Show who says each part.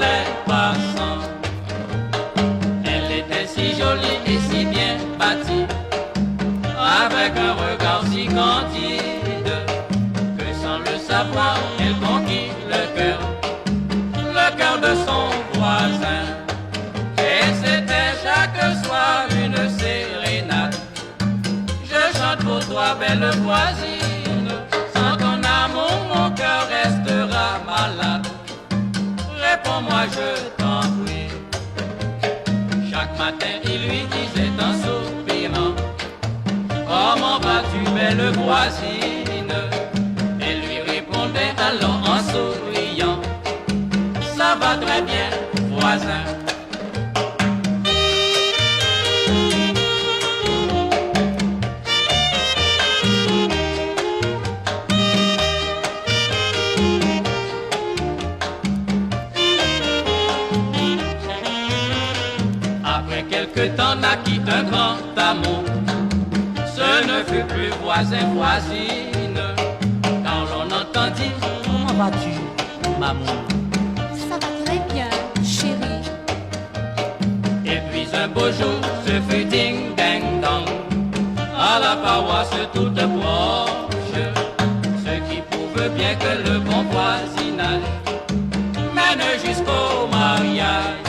Speaker 1: trépassant. Elle était si jolie et si bien bâtie, avec un regard si candide, que sans le savoir, elle conquit le cœur de son voisin. Et c'était chaque soir une sérénade. Je chante pour toi, belle voisine, sans ton amour, mon cœur restera malade. Réponds-moi, je t'en prie. Chaque matin, il lui disait en soupirant: comment vas-tu, belle voisine? Elle lui répondait alors en souriant: ça va très bien, voisin. Après quelque temps naquit un grand amour. Ce ne fut plus voisin-voisine, quand l'on entendit: comment vas-tu, maman?
Speaker 2: Ça va très bien, chérie.
Speaker 1: Et puis un beau jour, ce fut ding-ding-dong, à la paroisse toute proche, ce qui prouve bien que le bon voisinage mène jusqu'au mariage.